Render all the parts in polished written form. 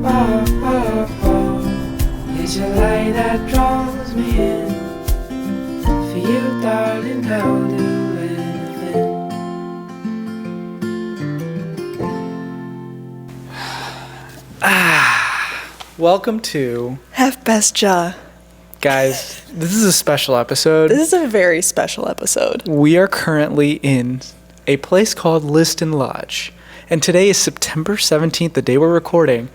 It's your light that draws me in. For you, darling, I'll do anything. Welcome to Half Past Ja. Guys, this is a special episode. This is a very special episode. We are currently in a place called Liston Lodge. And today is September 17th, the day we're recording.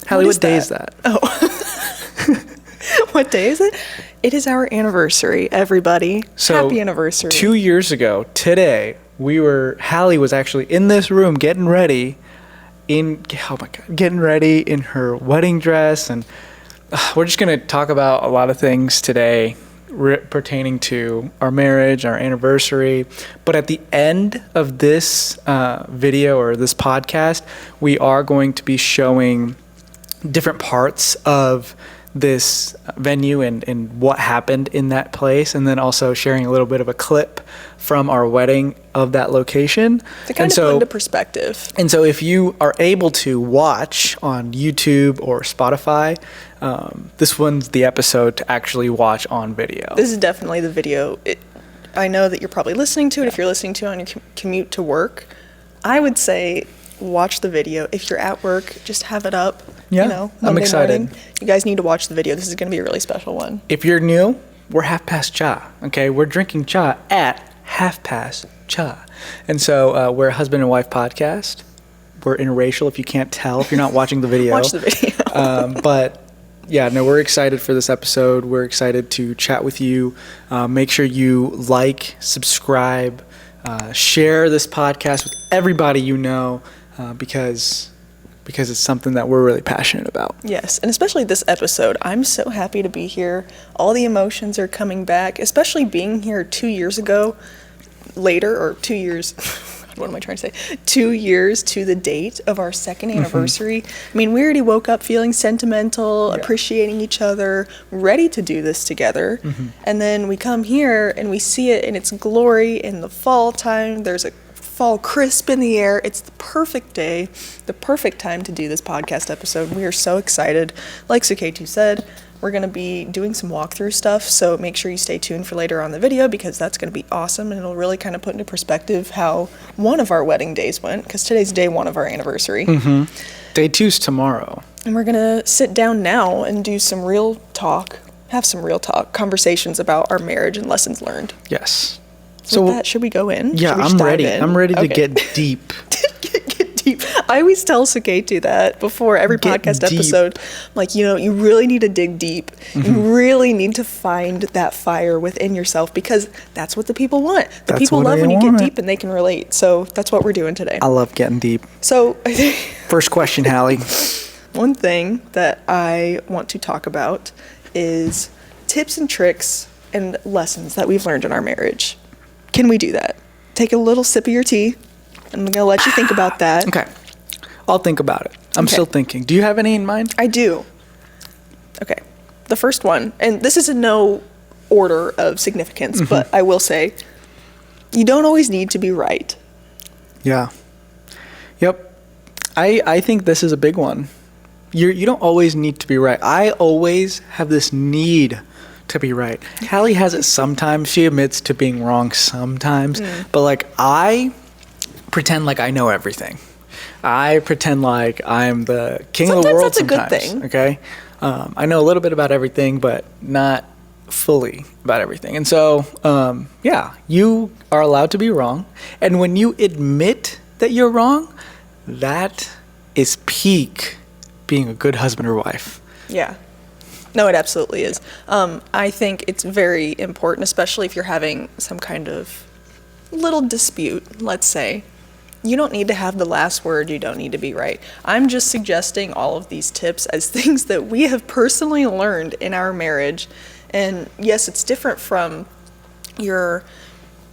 Hallie, what day is that? Oh. What day is it? It is our anniversary, everybody. So, happy anniversary. 2 years ago, today, Hallie was actually in this room getting ready in her wedding dress. And we're just going to talk about a lot of things today pertaining to our marriage, our anniversary. But at the end of this video or this podcast, we are going to be showing different parts of this venue and what happened in that place, and then also sharing a little bit of a clip from our wedding of that location. To kind of put into perspective. And so if you are able to watch on YouTube or Spotify, this one's the episode to actually watch on video. This is definitely the video. I know that you're probably listening to it. If you're listening to it on your commute to work, I would say watch the video. If you're at work, just have it up. Yeah, I'm excited. Morning. You guys need to watch the video. This is going to be a really special one. If you're new, we're Half Past Ja, okay? We're drinking cha at Half Past Ja. And so we're a husband and wife podcast. We're interracial, if you can't tell, if you're not watching the video. Watch the video. But yeah, no, we're excited for this episode. We're excited to chat with you. Make sure you like, subscribe, share this podcast with everybody you know, because it's something that we're really passionate about. Yes, and especially this episode. I'm so happy to be here. All the emotions are coming back, especially being here 2 years ago, later, or 2 years, what am I trying to say? 2 years to the date of our second anniversary. I mean, we already woke up feeling sentimental, appreciating each other, ready to do this together. And then we come here and we see it in its glory in the fall time. There's a fall crisp in the air. It's the perfect day, the perfect time to do this podcast episode. We are so excited. Like Suketu said, we're going to be doing some walkthrough stuff, so make sure you stay tuned for later on the video, because that's going to be awesome, and it'll really kind of put into perspective how one of our wedding days went, because today's day one of our anniversary. Day two's tomorrow. And we're going to sit down now and do some real talk, conversations about our marriage and lessons learned. Yes. So with that, should we go in? Yeah, I'm ready. I'm ready to get deep. Get deep. I always tell Suketu that before every podcast episode. I'm like, you really need to dig deep. You really need to find that fire within yourself, because that's what the people want. The people love when you get deep and they can relate. So that's what we're doing today. I love getting deep. So first question, Hallie. One thing that I want to talk about is tips and tricks and lessons that we've learned in our marriage. Can we do that? Take a little sip of your tea. I'm going to let you think about that. Okay. I'll think about it. I'm still thinking. Do you have any in mind? I do. Okay. The first one, and this is in no order of significance, but I will say, you don't always need to be right. Yeah. Yep. I think this is a big one. You don't always need to be right. I always have this need to be right. Hallie has it sometimes. She admits to being wrong sometimes. But I pretend like I know everything. I pretend like I'm the king of the world sometimes. That's a good thing. Okay? I know a little bit about everything, but not fully about everything. And so, you are allowed to be wrong. And when you admit that you're wrong, that is peak being a good husband or wife. Yeah. No, it absolutely is. I think it's very important, especially if you're having some kind of little dispute, let's say. You don't need to have the last word. You don't need to be right. I'm just suggesting all of these tips as things that we have personally learned in our marriage. And yes, it's different from your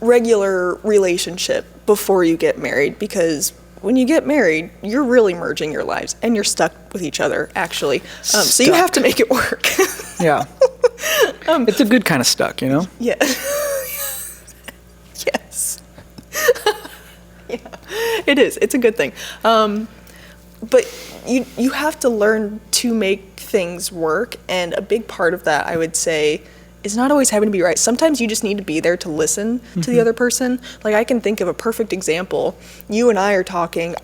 regular relationship before you get married, because when you get married, you're really merging your lives and you're stuck with each other, actually. So you have to make it work. Yeah. It's a good kind of stuck, you know? Yeah. Yes. Yeah, it is. It's a good thing. But you have to learn to make things work, and a big part of that, I would say, is not always having to be right. Sometimes you just need to be there to listen to the other person. Like, I can think of a perfect example. You and I are talking.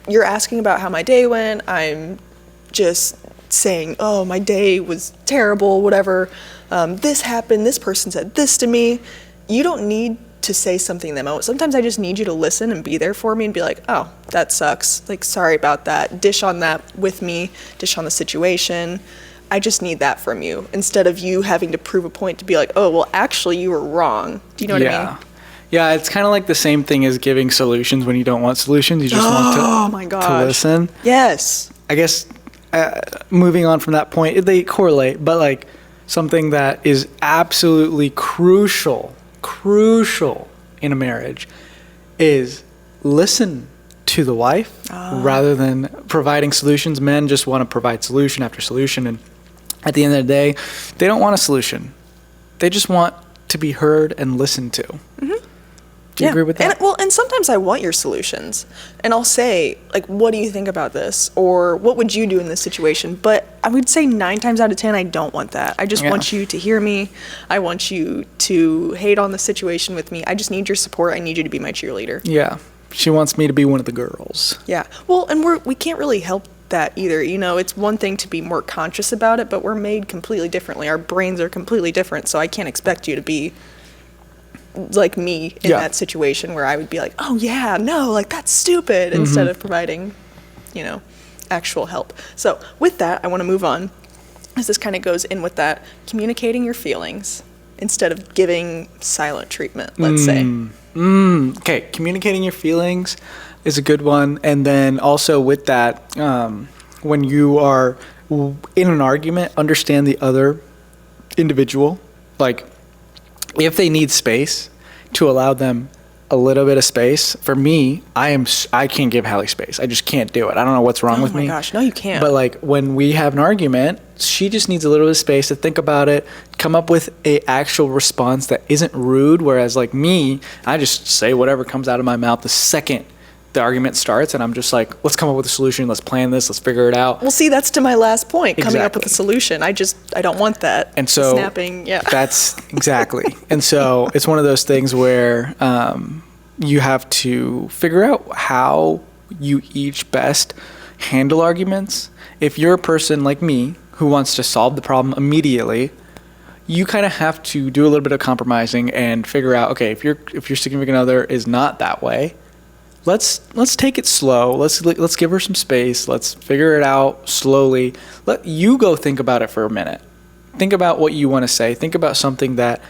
You're asking about how my day went. I'm just saying, oh, my day was terrible, whatever. This happened. This person said this to me. You don't need to say something in that moment. Sometimes I just need you to listen and be there for me and be like, oh, that sucks. Like, sorry about that. Dish on that with me. Dish on the situation. I just need that from you, instead of you having to prove a point to be like, oh, well, actually, you were wrong. Do you know what I mean? Yeah, it's kind of like the same thing as giving solutions when you don't want solutions. You just want Oh my gosh. to listen. Yes. I guess moving on from that point, they correlate, but like something that is absolutely crucial in a marriage is listen to the wife rather than providing solutions. Men just want to provide solution after solution, and at the end of the day, they don't want a solution. They just want to be heard and listened to. Mm-hmm. Do you agree with that? And sometimes I want your solutions, and I'll say, like, what do you think about this? Or what would you do in this situation? But I would say 9 times out of 10, I don't want that. I just want you to hear me. I want you to hate on the situation with me. I just need your support. I need you to be my cheerleader. Yeah. She wants me to be one of the girls. Yeah. Well, and we can't really help that either. You know, it's one thing to be more conscious about it, but we're made completely differently. Our brains are completely different, so I can't expect you to be like me in that situation where I would be like, oh yeah, no, like that's stupid, instead of providing, actual help. So with that, I want to move on, as this kind of goes in with that, communicating your feelings instead of giving silent treatment, let's say. Okay, communicating your feelings is a good one. And then also with that, when you are in an argument, understand the other individual. Like, if they need space, to allow them a little bit of space. For me, I can't give Hallie space. I just can't do it. I don't know what's wrong with me. Oh my gosh, no, you can't. But like when we have an argument, she just needs a little bit of space to think about it, come up with a actual response that isn't rude. Whereas like me, I just say whatever comes out of my mouth the second the argument starts, and I'm just like, let's come up with a solution. Let's plan this. Let's figure it out. Well, see, that's to my last point, coming up with a solution. I don't want that. And so snapping, that's exactly. And so it's one of those things where you have to figure out how you each best handle arguments. If you're a person like me who wants to solve the problem immediately, you kind of have to do a little bit of compromising and figure out, okay, if your significant other is not that way, let's take it slow. Let's give her some space. Let's figure it out slowly. Let you go think about it for a minute. Think about what you want to say. Think about something that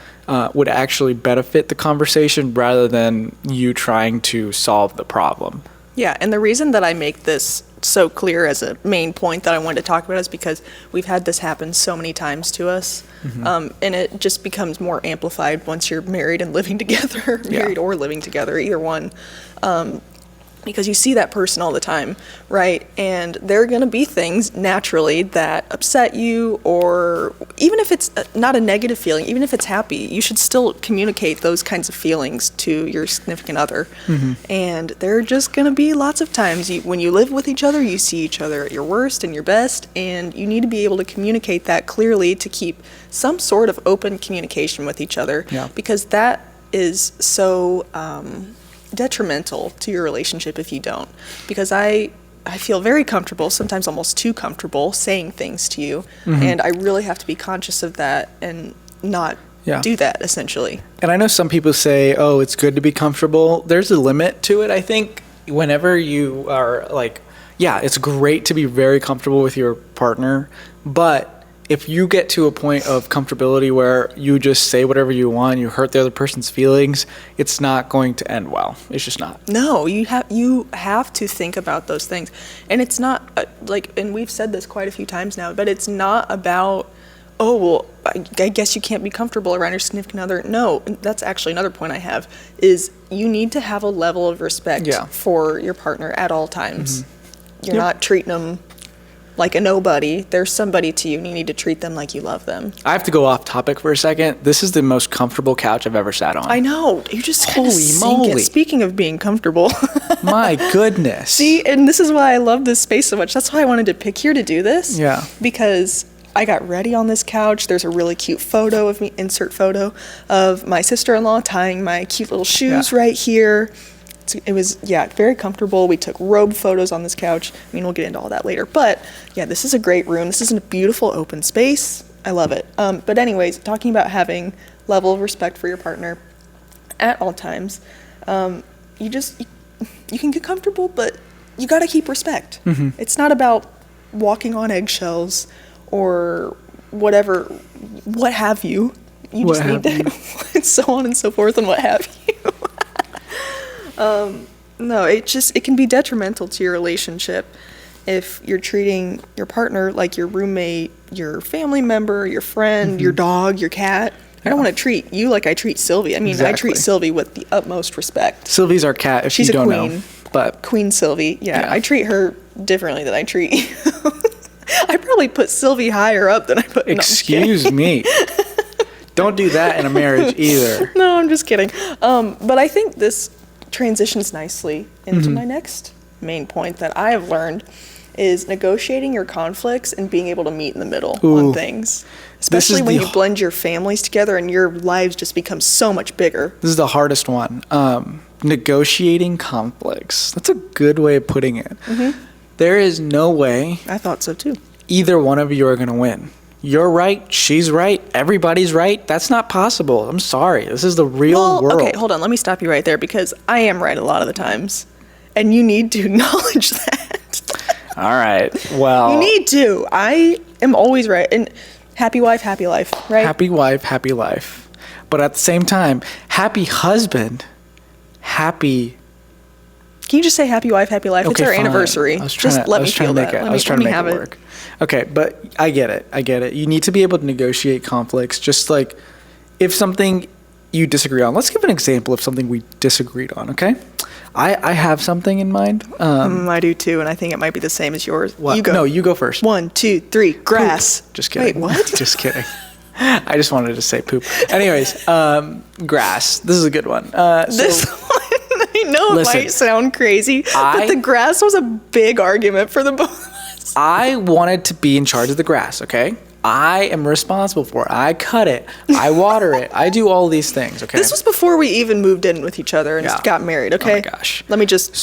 would actually benefit the conversation rather than you trying to solve the problem. Yeah, and the reason that I make this so clear as a main point that I wanted to talk about is because we've had this happen so many times to us, and it just becomes more amplified once you're married and living together, married or living together, either one. Because you see that person all the time, right? And there are going to be things naturally that upset you, or even if it's not a negative feeling, even if it's happy, you should still communicate those kinds of feelings to your significant other. And there are just going to be lots of times when you live with each other, you see each other at your worst and your best, and you need to be able to communicate that clearly to keep some sort of open communication with each other, because that is so detrimental to your relationship if you don't. Because I feel very comfortable, sometimes almost too comfortable, saying things to you, and I really have to be conscious of that and not do that, essentially. And I know some people say, oh, it's good to be comfortable. There's a limit to it. I think whenever you are like, yeah, it's great to be very comfortable with your partner, but if you get to a point of comfortability where you just say whatever you want, you hurt the other person's feelings, it's not going to end well. It's just not. No, you have to think about those things. And it's not and we've said this quite a few times now, but it's not about, oh, well, I guess you can't be comfortable around your significant other. No, that's actually another point I have, is you need to have a level of respect for your partner at all times. You're not treating them like a nobody. They're somebody to you, and you need to treat them like you love them. I have to go off topic for a second. This is the most comfortable couch I've ever sat on. I know. You just Holy sink moly. it. Speaking of being comfortable. My goodness. See, and this is why I love this space so much. That's why I wanted to pick here to do this. Yeah. Because I got ready on this couch. There's a really cute photo of me, insert photo, of my sister-in-law tying my cute little shoes right here. It was, very comfortable. We took robe photos on this couch. I mean, we'll get into all that later. But, yeah, this is a great room. This is a beautiful open space. I love it. But anyways, talking about having level of respect for your partner at all times, you can get comfortable, but you got to keep respect. Mm-hmm. It's not about walking on eggshells or whatever, what have you. You just need to, and so on and so forth and what have you. No, it can be detrimental to your relationship if you're treating your partner like your roommate, your family member, your friend, your dog, your cat. I don't want to treat you like I treat Sylvie. I mean, I treat Sylvie with the utmost respect. Sylvie's our cat, if She's you don't a queen, know. But Queen Sylvie. Yeah, I treat her differently than I treat you. I probably put Sylvie higher up than I put... Excuse me. Don't do that in a marriage either. No, I'm just kidding. But I think this transitions nicely into my next main point that I have learned is negotiating your conflicts and being able to meet in the middle on things. Especially when you blend your families together and your lives just become so much bigger. This is the hardest one. Negotiating conflicts. That's a good way of putting it. Mm-hmm. There is no way. I thought so too. Either one of you are going to win. You're right. She's right. Everybody's right. That's not possible. I'm sorry. This is the real world. Okay, hold on. Let me stop you right there because I am right a lot of the times. And you need to acknowledge that. All right. Well. You need to. I am always right. And happy wife, happy life, right? Happy wife, happy life. But at the same time, happy husband, happy... Can you just say happy wife, happy life? Okay, it's our anniversary. Just let me feel that. I was trying to make it work. Okay, but I get it. You need to be able to negotiate conflicts. Just like if something you disagree on. Let's give an example of something we disagreed on, okay? I have something in mind. I do too, and I think it might be the same as yours. What? You go. No, you go first. 1, 2, 3, grass. Poop. Just kidding. Wait, what? Just kidding. I just wanted to say poop. Anyways, grass. This is a good one. This one, I know it might sound crazy, but the grass was a big argument for the both of us. I wanted to be in charge of the grass, okay? I am responsible for it. I cut it. I water it. I do all these things, okay? This was before we even moved in with each other and got married, okay? Oh my gosh. Let me just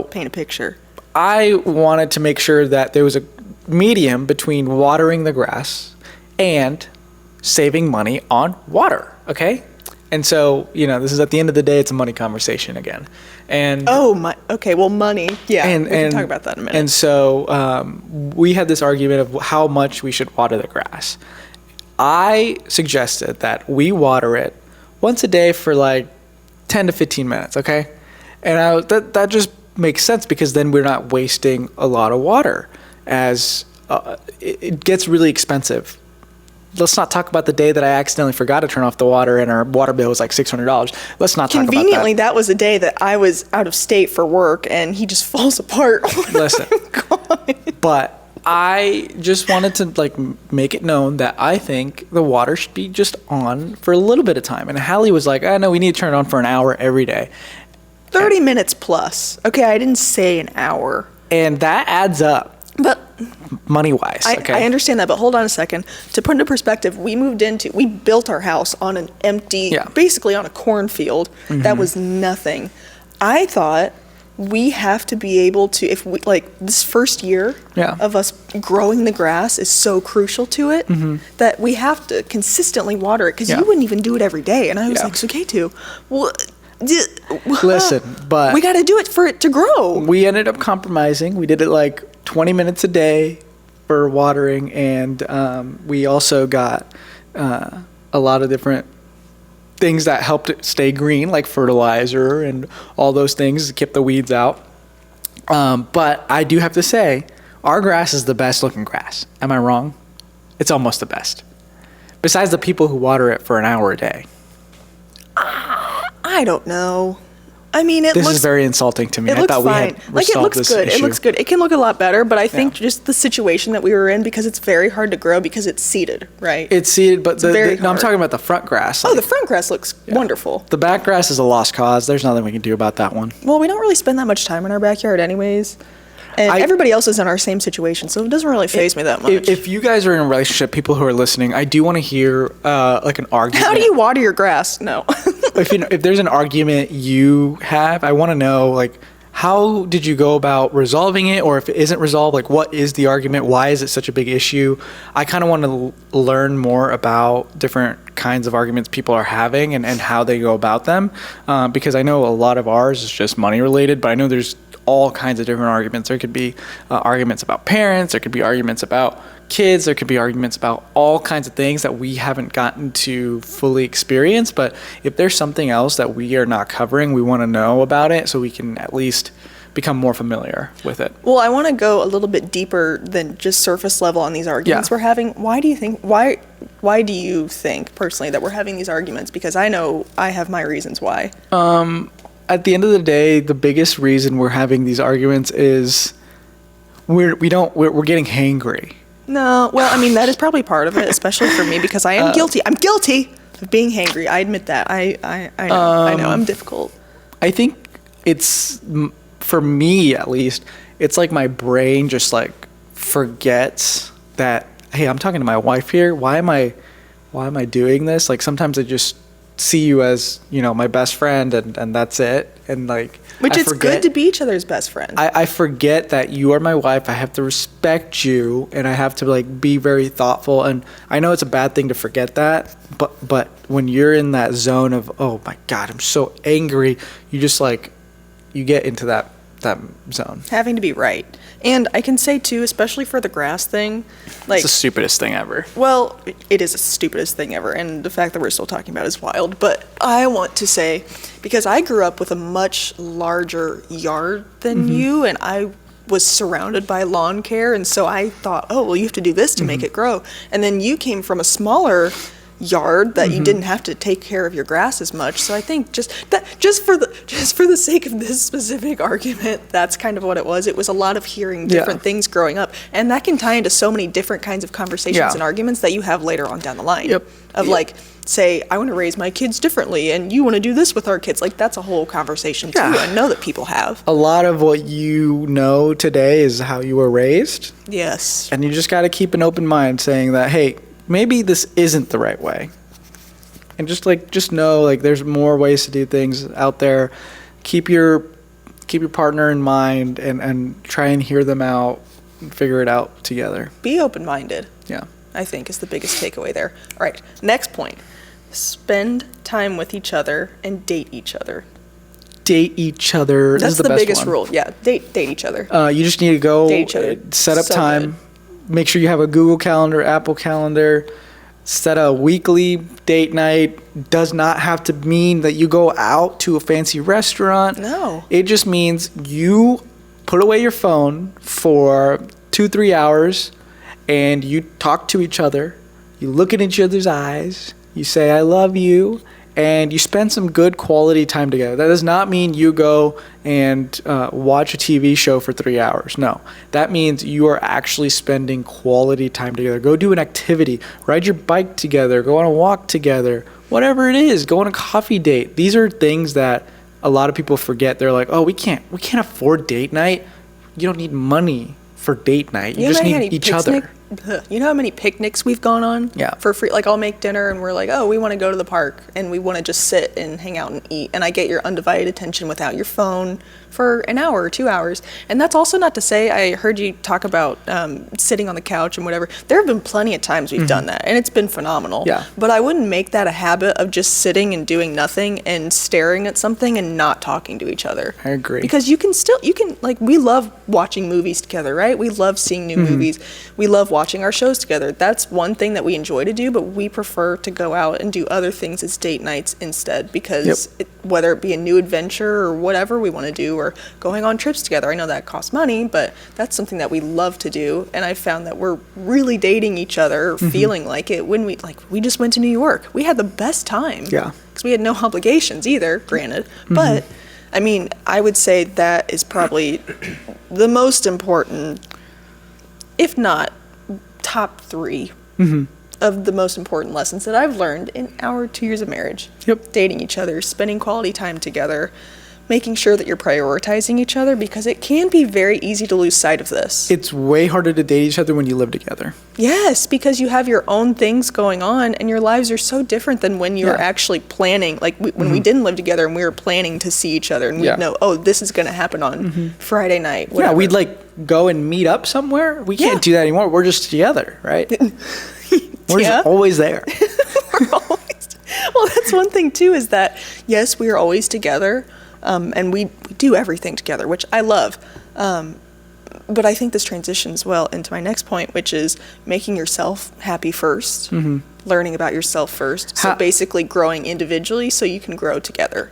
paint a picture. I wanted to make sure that there was a medium between watering the grass and saving money on water, okay? And so, this is at the end of the day, it's a money conversation again. And money. Yeah, we can talk about that in a minute. And so we had this argument of how much we should water the grass. I suggested that we water it once a day for like 10 to 15 minutes, okay? And that just makes sense because then we're not wasting a lot of water as it gets really expensive. Let's not talk about the day that I accidentally forgot to turn off the water and our water bill was like $600. Let's not talk about that. Conveniently, that was the day that I was out of state for work and he just falls apart. Listen, but I just wanted to make it known that I think the water should be just on for a little bit of time. And Hallie was like, I know we need to turn it on for an hour every day. 30 minutes plus. Okay, I didn't say an hour. And that adds up. But money-wise, okay? I understand that, but hold on a second. To put into perspective, we built our house on an empty, basically on a cornfield that was nothing. I thought we have to be able to, if we, this first year of us growing the grass is so crucial to it, that we have to consistently water it, because you wouldn't even do it every day. And I was like, Suketu, well... Listen, but... we got to do it for it to grow. We ended up compromising. We did it 20 minutes a day for watering, and we also got a lot of different things that helped it stay green, like fertilizer and all those things to keep the weeds out. But I do have to say, our grass is the best looking grass. Am I wrong? It's almost the best. Besides the people who water it for an hour a day. I don't know. I mean, This is very insulting to me. It I looks thought fine. we had Like, it resolved looks this good. issue. It looks good. It can look a lot better, but I think Yeah. just the situation that we were in, because it's very hard to grow because it's seeded, right? It's seeded, but very no, I'm hard. talking about the front grass. Oh, Like, the front grass looks wonderful. the back grass is a lost cause. There's nothing we can do about that one. Well, we don't really spend that much time in our backyard anyways. And everybody else is in our same situation, so it doesn't really faze me that much. If you guys are in a relationship, people who are listening, I do want to hear like an argument. How do you water your grass? No. If there's an argument you have, I want to know, like, how did you go about resolving it? Or if it isn't resolved, like, what is the argument? Why is it such a big issue? I kind of want to learn more about different kinds of arguments people are having and how they go about them. Because I know a lot of ours is just money related, but I know there's all kinds of different arguments. There could be arguments about parents. There could be arguments about kids. There could be arguments about all kinds of things that we haven't gotten to fully experience. But if there's something else that we are not covering, we want to know about it so we can at least become more familiar with it. Well, I want to go a little bit deeper than just surface level on these arguments we're having. Why do you think personally that we're having these arguments? Because I know I have my reasons why. At the end of the day, the biggest reason we're having these arguments is we're getting hangry. No, well, I mean, that is probably part of it, especially for me, because I am guilty. I'm guilty of being hangry. I admit that. I know I'm difficult. I think it's, for me at least, it's like my brain just like forgets that, hey, I'm talking to my wife here. Why am I doing this? Like, sometimes I just see you as, my best friend and that's it. And like, which it's good to be each other's best friend. I forget that you are my wife. I have to respect you and I have to like be very thoughtful. And I know it's a bad thing to forget that, but when you're in that zone of, oh my God, I'm so angry, you just like, you get into that zone. Having to be right. And I can say too, especially for the grass thing, like, it's the stupidest thing ever. Well, it is the stupidest thing ever, and the fact that we're still talking about it is wild. But I want to say, because I grew up with a much larger yard than you, and I was surrounded by lawn care, and so I thought, oh, well, you have to do this to make it grow. And then you came from a smaller yard that you didn't have to take care of your grass as much. So I think just for the sake of this specific argument, that's kind of what it was. It was a lot of hearing different things growing up, and that can tie into so many different kinds of conversations and arguments that you have later on down the line. Like, say, I want to raise my kids differently, and you want to do this with our kids. Like, that's a whole conversation too. I know that people have. A lot of what you know today is how you were raised. Yes. And you just got to keep an open mind, saying that, hey, maybe this isn't the right way. And just know, like, there's more ways to do things out there. Keep your partner in mind and try and hear them out and figure it out together. Be open-minded. Yeah. I think is the biggest takeaway there. All right, next point. Spend time with each other and date each other. Date each other. That's This is the best biggest one. rule. Yeah, date each other. You just need to go Date each other. set up So time. good. Make sure you have a Google Calendar, Apple Calendar. Set a weekly date night. Does not have to mean that you go out to a fancy restaurant. No. It just means you put away your phone for 2-3 hours and you talk to each other. You look in each other's eyes. You say, I love you. And you spend some good quality time together. That does not mean you go and watch a TV show for 3 hours. No, that means you are actually spending quality time together. Go do an activity, ride your bike together, go on a walk together, whatever it is, go on a coffee date. These are things that a lot of people forget. They're like, oh, we can't afford date night. You don't need money for date night. You just need each other. You know how many picnics we've gone on? Yeah. For free. Like, I'll make dinner and we're like, oh, we want to go to the park and we want to just sit and hang out and eat. And I get your undivided attention without your phone for an hour or 2 hours. And that's also not to say, I heard you talk about sitting on the couch and whatever. There have been plenty of times we've done that and it's been phenomenal. Yeah. But I wouldn't make that a habit of just sitting and doing nothing and staring at something and not talking to each other. I agree. Because you can like, we love watching movies together, right? We love seeing new movies. We love watching our shows together. That's one thing that we enjoy to do, but we prefer to go out and do other things as date nights instead, because whether it be a new adventure or whatever we want to do, or going on trips together. I know that costs money, but that's something that we love to do. And I found that we're really dating each other, or feeling like it, when we just went to New York. We had the best time. Yeah. Because we had no obligations either, granted. But I mean, I would say that is probably the most important, if not top 3 of the most important lessons that I've learned in our 2 years of marriage. Yep. Dating each other, spending quality time together, making sure that you're prioritizing each other, because it can be very easy to lose sight of this. It's way harder to date each other when you live together. Yes, because you have your own things going on, and your lives are so different than when you're actually planning. Like when we didn't live together and we were planning to see each other, and we'd know, oh, this is going to happen on Friday night. Whatever. Yeah, we'd like go and meet up somewhere. We can't do that anymore. We're just together, right? We're just always there. Well, that's one thing too, is that yes, we are always together, and we do everything together, which I love. But I think this transitions well into my next point, which is making yourself happy first, learning about yourself first. So basically growing individually so you can grow together.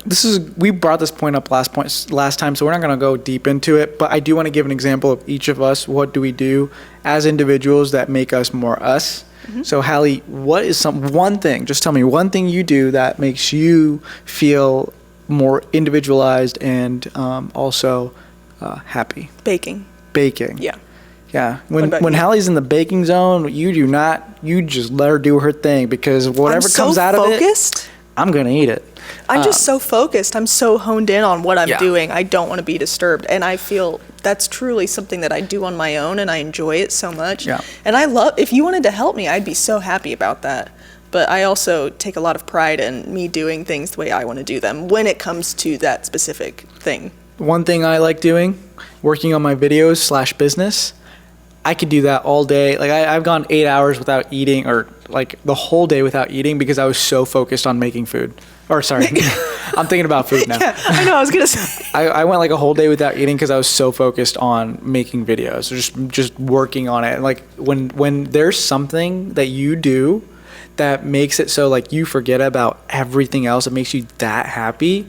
We brought this point up last time, so we're not going to go deep into it, but I do want to give an example of each of us. What do we do as individuals that make us more us? So Hallie, what is one thing, just tell me one thing you do that makes you feel more individualized and also happy? Baking. Yeah. When you? Hallie's in the baking zone, you just let her do her thing, because whatever comes out of it, I'm going to eat it. I'm just so focused. I'm so honed in on what I'm doing. I don't want to be disturbed. And I feel that's truly something that I do on my own, and I enjoy it so much. Yeah. And if you wanted to help me, I'd be so happy about that. But I also take a lot of pride in me doing things the way I want to do them when it comes to that specific thing. One thing I like doing, working on my videos / business, I could do that all day. Like I've gone 8 hours without eating, or like the whole day without eating, because I was so focused on making food. Or sorry, I'm thinking about food now. Yeah, I know, I was going to say. I went like a whole day without eating because I was so focused on making videos, just working on it. And like when there's something that you do that makes it so like you forget about everything else, it makes you that happy,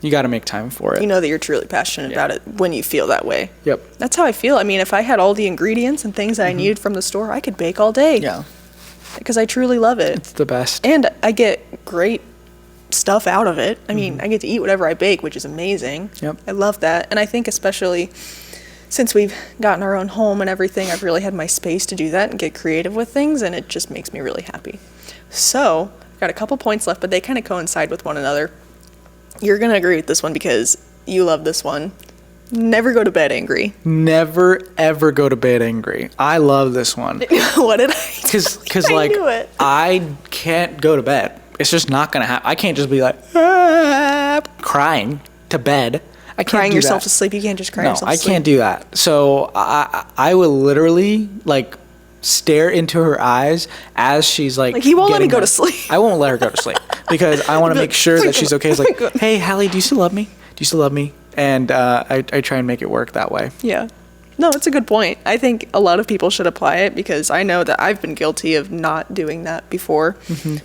you got to make time for it. You know that you're truly passionate about it when you feel that way. Yep. That's how I feel. I mean, if I had all the ingredients and things that I needed from the store, I could bake all day. Yeah. Because I truly love it. It's the best. And I get great stuff out of it. I mean, I get to eat whatever I bake, which is amazing. Yep. I love that. And I think especially since we've gotten our own home and everything, I've really had my space to do that and get creative with things, and it just makes me really happy. So, I've got a couple points left, but they kind of coincide with one another. You're going to agree with this one because you love this one. Never go to bed angry. Never, ever go to bed angry. I love this one. What did I do? Because I like, knew it. I can't go to bed. It's just not going to happen. I can't just be like, crying to bed. I can't Crying do yourself that. to sleep. You can't just cry No, yourself I to sleep. can't do that. So I will literally like stare into her eyes as she's like he won't let me getting go up. to sleep. I won't let her go to sleep because I want to make sure that she's okay. It's like, hey, Hallie, do you still love me? Do you still love me? And I try and make it work that way. Yeah. No, it's a good point. I think a lot of people should apply it because I know that I've been guilty of not doing that before.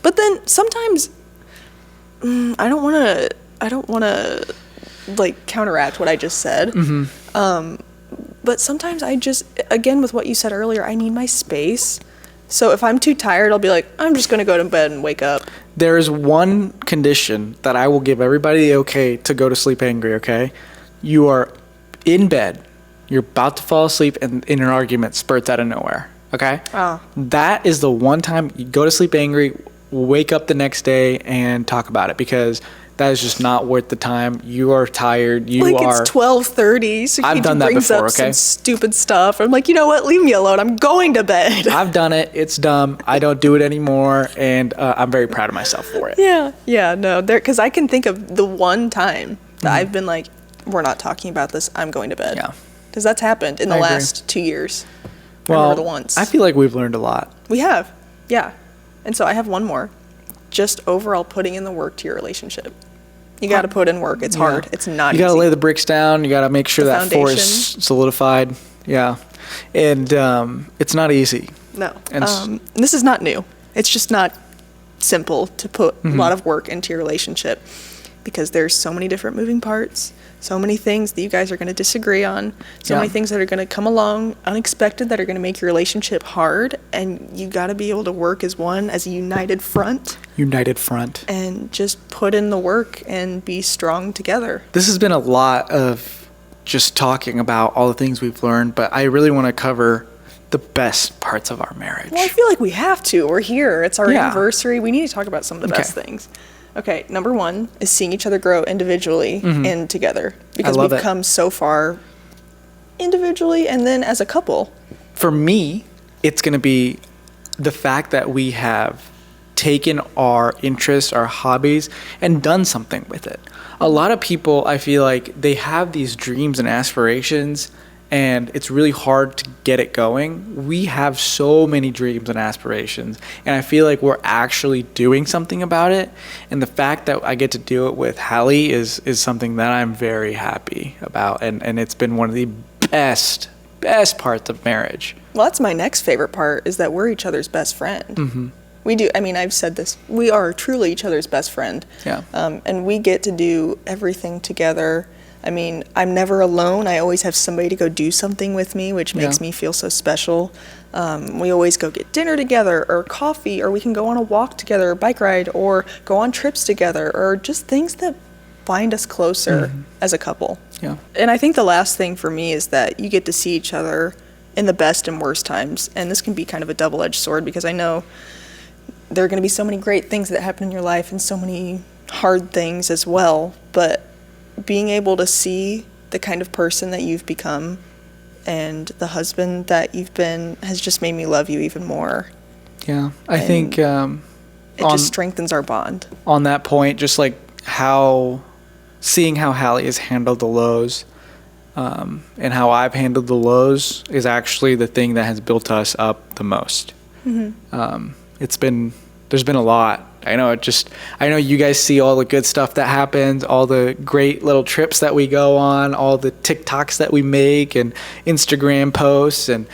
But then sometimes I don't want to like counteract what I just said. But sometimes I just, again, with what you said earlier, I need my space. So if I'm too tired, I'll be like, I'm just going to go to bed and wake up. There is one condition that I will give everybody the okay to go to sleep angry, okay? You are in bed, you're about to fall asleep, and in an argument spurts out of nowhere, okay? Oh. That is the one time you go to sleep angry, wake up the next day, and talk about it, because that is just not worth the time. You are tired. It's 12:30. So I've done that brings before, up okay? some stupid stuff. I'm like, you know what? Leave me alone. I'm going to bed. I've done it. It's dumb. I don't do it anymore, and I'm very proud of myself for it. Yeah, no, because I can think of the one time that I've been like, we're not talking about this. I'm going to bed. Yeah. Because that's happened in the I agree. last 2 years. I Well, remember the once. I feel like we've learned a lot. We have, yeah. And so I have one more. Just overall putting in the work to your relationship. You got to put in work. It's hard. It's not easy. You got to lay the bricks down. You got to make sure The that floor is foundation. solidified. Yeah. And it's not easy. No. And This is not new. It's just not simple to put a lot of work into your relationship because there's so many different moving parts, so many things that you guys are going to disagree on, so Yeah. many things that are going to come along unexpected that are going to make your relationship hard, and you got to be able to work as one, as a united front, United front. and just put in the work and be strong together. This has been a lot of just talking about all the things we've learned, but I really want to cover the best parts of our marriage. Well, I feel like we have to. We're here. It's our Yeah. anniversary. We need to talk about some of the best things. Okay, number one is seeing each other grow individually and together, because love we've it. come so far individually and then as a couple. For me, it's going to be the fact that we have taken our interests, our hobbies, and done something with it. A lot of people, I feel like, they have these dreams and aspirations, and it's really hard to get it going. We have so many dreams and aspirations, and I feel like we're actually doing something about it. And the fact that I get to do it with Hallie is something that I'm very happy about, and it's been one of the best parts of marriage. Well, that's my next favorite part, is that we're each other's best friend. We do. I mean, I've said this. We are truly each other's best friend. Yeah. And we get to do everything together. I mean, I'm never alone. I always have somebody to go do something with me, which makes me feel so special. We always go get dinner together, or coffee, or we can go on a walk together, or bike ride, or go on trips together, or just things that bind us closer as a couple. Yeah. And I think the last thing for me is that you get to see each other in the best and worst times. And this can be kind of a double-edged sword, because I know there are going to be so many great things that happen in your life and so many hard things as well. But being able to see the kind of person that you've become and the husband that you've been has just made me love you even more. Yeah. I think It just strengthens our bond. on that point, just like seeing how Hallie has handled the lows, and how I've handled the lows is actually the thing that has built us up the most. There's been a lot. I know you guys see all the good stuff that happens, all the great little trips that we go on, all the TikToks that we make and Instagram posts, and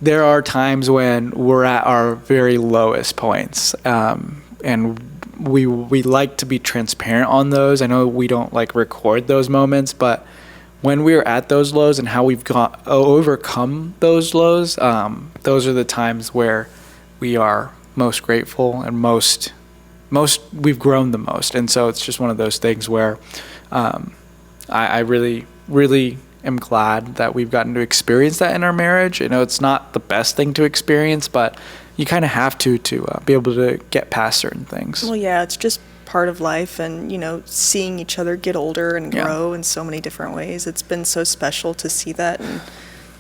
there are times when we're at our very lowest points, and we like to be transparent on those. I know we don't like record those moments, but when we're at those lows and how we've overcome those lows, those are the times where we are most grateful and most we've grown the most. And so it's just one of those things where I really, really am glad that we've gotten to experience that in our marriage. You know, it's not the best thing to experience, but you kind of have to be able to get past certain things. Well, yeah, it's just part of life, and seeing each other get older and grow in so many different ways. It's been so special to see that, and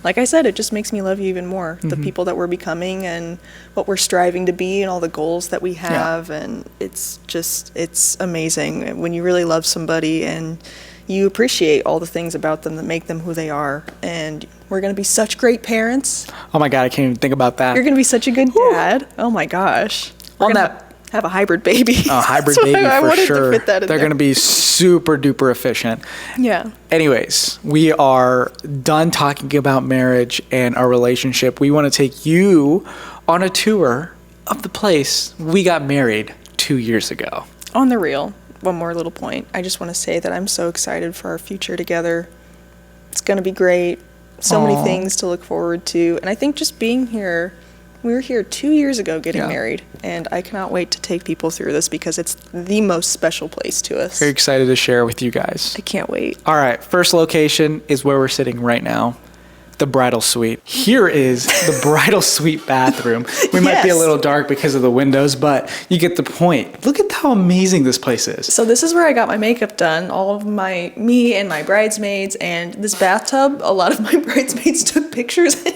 like I said, it just makes me love you even more. The people that we're becoming and what we're striving to be and all the goals that we have, and it's amazing when you really love somebody and you appreciate all the things about them that make them who they are. And we're going to be such great parents. Oh my God, I can't even think about that. You're going to be such a good dad. Oh my gosh. We're gonna have a hybrid baby. A hybrid That's why baby I for wanted sure. to fit that in They're there. going to be super duper efficient. Yeah. Anyways, we are done talking about marriage and our relationship. We want to take you on a tour of the place we got married 2 years ago. On the real, one more little point. I just want to say that I'm so excited for our future together. It's going to be great. So many things to look forward to. And I think just being here, we were here 2 years ago getting married. And I cannot wait to take people through this, because it's the most special place to us. Very excited to share with you guys. I can't wait. All right, first location is where we're sitting right now, the bridal suite. Here is the bridal suite bathroom. We might be a Yes. little dark because of the windows, but you get the point. Look at how amazing this place is. So this is where I got my makeup done. All of me and my bridesmaids, and this bathtub, a lot of my bridesmaids took pictures in.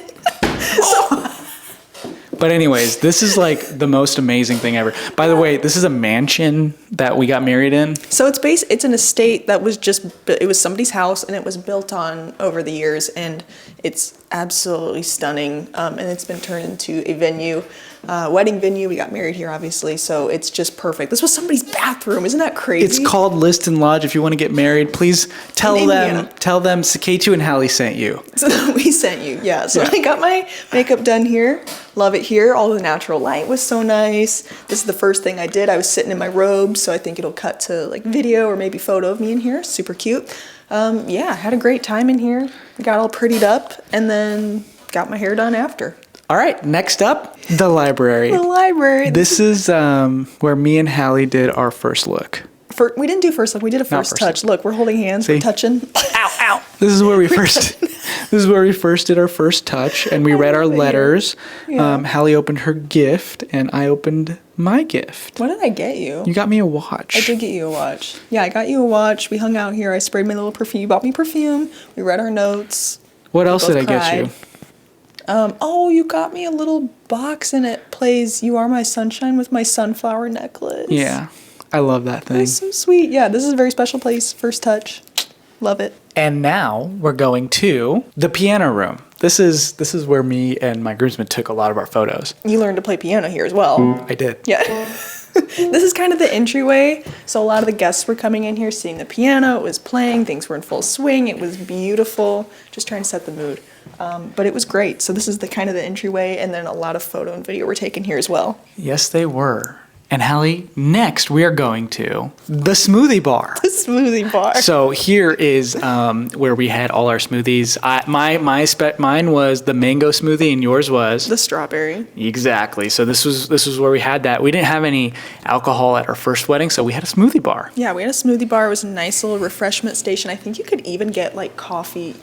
But anyways, this is like the most amazing thing ever. By the way, this is a mansion that we got married in. So it's an estate that was it was somebody's house, and it was built on over the years, and it's absolutely stunning. And it's been turned into a venue, wedding venue. We got married here, obviously, so it's just perfect. This was somebody's bathroom. Isn't that crazy? It's called Liston Lodge. If you want to get married, please tell In them Indiana. Suketu and Hallie sent you. So we sent you, yeah. So I got my makeup done here. Love it here. All the natural light was so nice. This is the first thing I did. I was sitting in my robe, so I think it'll cut to like video or maybe photo of me in here. Super cute. Yeah, had a great time in here. Got all prettied up and then got my hair done after. All right, next up, the library. The library. This is where me and Hallie did our first look. We didn't do first look. We did a first touch. Look, we're holding hands. See? We're touching. Ow, ow. This is where we first. This is where we first did our first touch, and we read our letters. Yeah. Hallie opened her gift, and I opened my gift. What did I get you? You got me a watch. I did get you a watch. Yeah, I got you a watch. We hung out here. I sprayed my little perfume. You bought me perfume. We read our notes. What else both did I get cried. you? Oh, you got me a little box and it plays You Are My Sunshine with my sunflower necklace. Yeah, I love that thing. That's so sweet. Yeah, this is a very special place. First touch. Love it. And now we're going to the piano room. This is where me and my groomsmen took a lot of our photos. You learned to play piano here as well. I did. Yeah. This is kind of the entryway. So a lot of the guests were coming in here, seeing the piano. It was playing. Things were in full swing. It was beautiful. Just trying to set the mood. But it was great. So this is the kind of the entryway, and then a lot of photo and video were taken here as well. Yes, they were. And Hallie, next we are going to the smoothie bar. The smoothie bar. So here is where we had all our smoothies. Mine was the mango smoothie, and yours was The strawberry. exactly. So this was where we had that. We didn't have any alcohol at our first wedding, so we had a smoothie bar. Yeah, we had a smoothie bar. It was a nice little refreshment station. I think you could even get like coffee,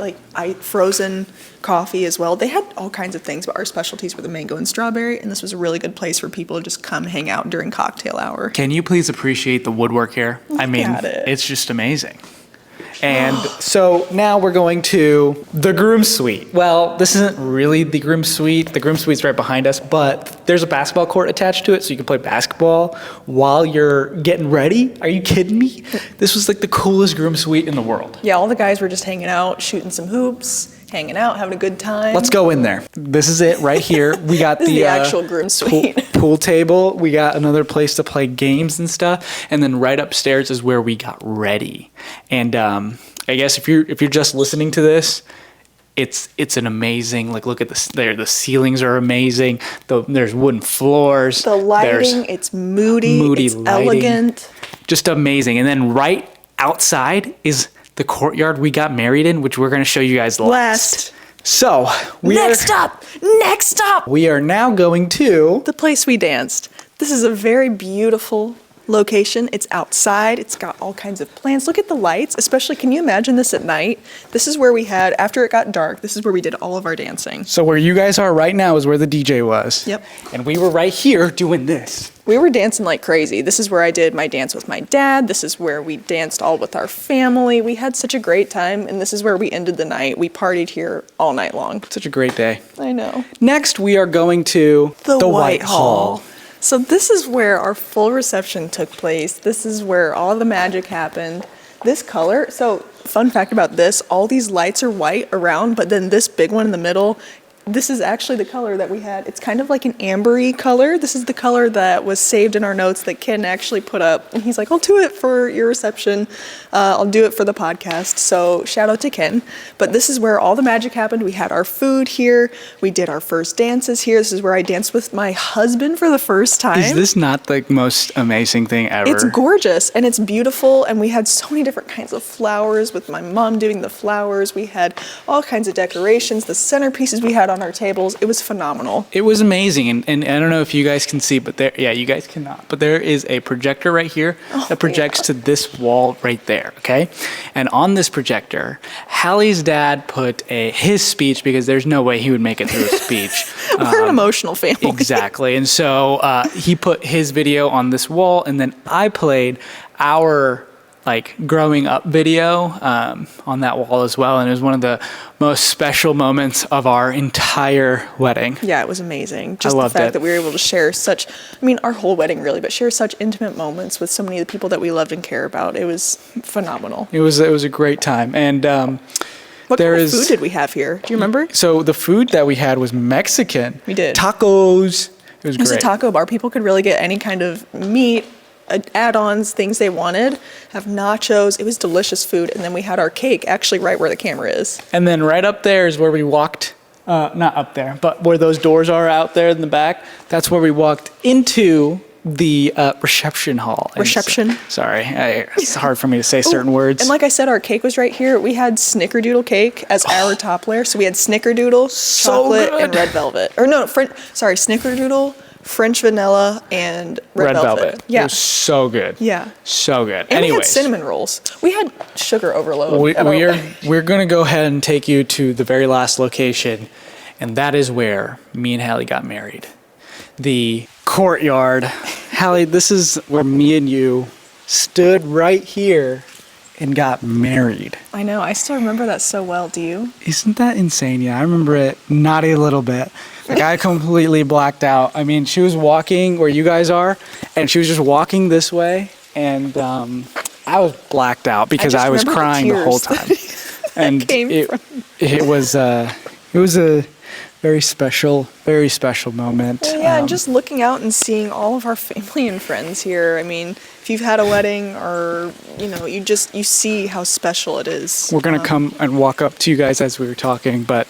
frozen coffee as well. They had all kinds of things, but our specialties were the mango and strawberry, and this was a really good place for people to just come hang out during cocktail hour. Can you please appreciate the woodwork here? I mean, at it. it's just amazing. And so now we're going to the groom suite. Well, this isn't really the groom suite. The groom suite's right behind us, but there's a basketball court attached to it, so you can play basketball while you're getting ready. Are you kidding me? This was like the coolest groom suite in the world. Yeah, all the guys were just hanging out, shooting some hoops, hanging out, having a good time. Let's go in there. This is it right here. We got This is the the actual groom suite. pool table. We got another place to play games and stuff. And then right upstairs is where we got ready. And I guess if you're just listening to this, it's an amazing, like, look at this there. The ceilings are amazing. There's wooden floors. The lighting, it's moody, it's lighting. elegant. Just amazing. And then right outside is the courtyard we got married in, which we're going to show you guys last. So Next up, we are now going to the place we danced. This is a very beautiful location. It's outside. It's got all kinds of plants. Look at the lights, especially, can you imagine this at night? This is where we had, after it got dark, this is where we did all of our dancing. So where you guys are right now is where the DJ was. Yep. And we were right here doing this. We were dancing like crazy. This is where I did my dance with my dad. This is where we danced all with our family. We had such a great time, and this is where we ended the night. We partied here all night long. Such a great day. I know. Next, we are going to The White Hall. So this is where our full reception took place. This is where all the magic happened. This color, so fun fact about this, all these lights are white around, but then this big one in the middle, this is actually the color that we had. It's kind of like an ambery color. This is the color that was saved in our notes that Ken actually put up. And he's like, I'll do it for your reception. I'll do it for the podcast. So shout out to Ken. But this is where all the magic happened. We had our food here. We did our first dances here. This is where I danced with my husband for the first time. Is this not the most amazing thing ever? It's gorgeous and it's beautiful, and we had so many different kinds of flowers with my mom doing the flowers. We had all kinds of decorations, the centerpieces we had on our tables. It was phenomenal. It was amazing, and I don't know if you guys can see, but you guys cannot, but there is a projector right here that projects to this wall right there, okay? And on this projector, Hallie's dad put his speech, because there's no way he would make it through a speech. We're an emotional family. Exactly. And so he put his video on this wall, and then I played our growing up video on that wall as well. And it was one of the most special moments of our entire wedding. Yeah, it was amazing. Just I the loved fact it. that we were able to share such, our whole wedding really, but share such intimate moments with so many of the people that we loved and care about. It was phenomenal. It was a great time. And What kind of food did we have here? Do you remember? So the food that we had was Mexican. We did. Tacos. It was great. It was a taco bar. People could really get any kind of meat, add-ons, things they wanted. Have nachos. It was delicious food. And then we had our cake actually right where the camera is. And then right up there is where we walked, not up there, but where those doors are out there in the back. That's where we walked into the reception hall. And Reception. Sorry, it's hard for me to say certain words. And like I said, our cake was right here. We had snickerdoodle cake as our top layer. So we had snickerdoodle, So chocolate, good. and red velvet. Or no, snickerdoodle, French vanilla, and red velvet. It Yeah. was so good. Yeah. So good. And we Anyways, had cinnamon rolls. We had sugar overload. we're gonna go ahead and take you to the very last location, and that is where me and Hallie got married. The courtyard. Hallie, this is where me and you stood right here and got married. I know. I still remember that so well. Do you? Isn't that insane? Yeah, I remember it not a little bit. Like, I completely blacked out. I mean, she was walking where you guys are, and she was just walking this way, and I was blacked out because I was remember the crying the whole tears time. And came it was a very special moment. Well, yeah, and just looking out and seeing all of our family and friends here. I mean, if you've had a wedding or, you see how special it is. We're going to come and walk up to you guys as we were talking, but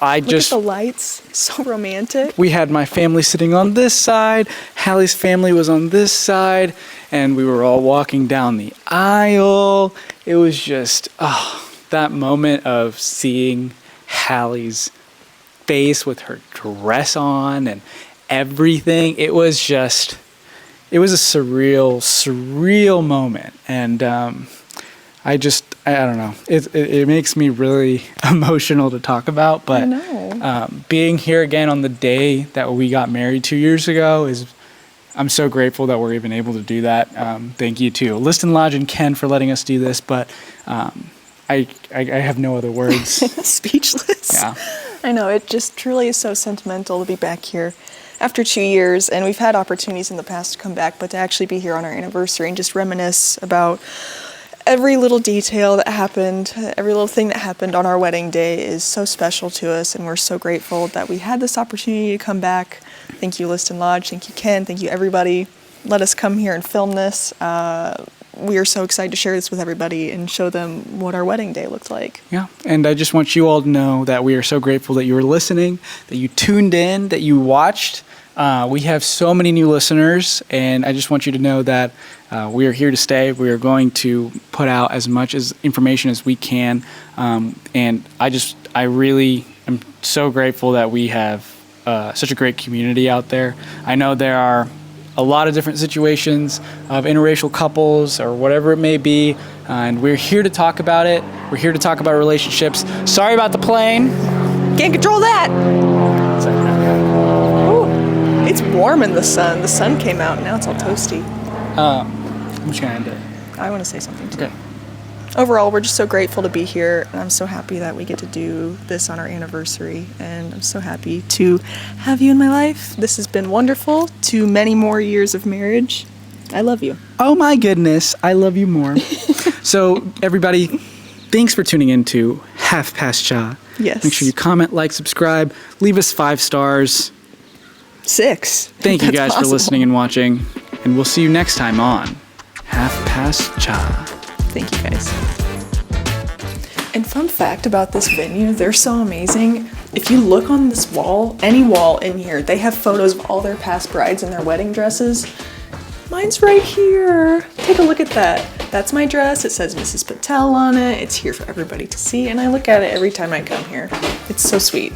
Look at the lights. So romantic. we had my family sitting on this side, Hallie's family was on this side, and we were all walking down the aisle. It was just, that moment of seeing Hallie's face with her dress on and everything. It was a surreal moment. And I don't know. It makes me really emotional to talk about, but I know. Being here again on the day that we got married 2 years ago I'm so grateful that we're even able to do that. Thank you to Liston Lodge and Ken for letting us do this, but I have no other words. Speechless. Yeah. I know. It just truly is so sentimental to be back here after 2 years. And we've had opportunities in the past to come back, but to actually be here on our anniversary and just reminisce about every little detail that happened, every little thing that happened on our wedding day is so special to us. And we're so grateful that we had this opportunity to come back. Thank you, Liston Lodge. Thank you, Ken. Thank you, everybody. Let us come here and film this. We are so excited to share this with everybody and show them what our wedding day looked like. Yeah, and I just want you all to know that we are so grateful that you were listening, that you tuned in, that you watched. We have so many new listeners, and I just want you to know that we are here to stay. We are going to put out as much information as we can, and I really am so grateful that we have such a great community out there. I know there are a lot of different situations of interracial couples or whatever it may be, and we're here to talk about it. We're here to talk about relationships. Sorry about the plane. Can't control that. Ooh, it's warm in the sun. The sun came out, and now it's all toasty. I'm just gonna end it. I want to say something too. Okay. Overall, we're just so grateful to be here, and I'm so happy that we get to do this on our anniversary, and I'm so happy to have you in my life. This has been wonderful. To many more years of marriage. I love you. Oh my goodness, I love you more. So everybody, thanks for tuning in to Half Past Cha. Yes. Make sure you comment, like, subscribe, leave us 5 stars. 6. Thank you That's guys for possible. listening and watching, and we'll see you next time on Half Past Cha. Thank you, guys. And fun fact about this venue, they're so amazing. If you look on this wall, any wall in here, they have photos of all their past brides in their wedding dresses. Mine's right here. Take a look at that. That's my dress. It says Mrs. Patel on it. It's here for everybody to see, and I look at it every time I come here. It's so sweet.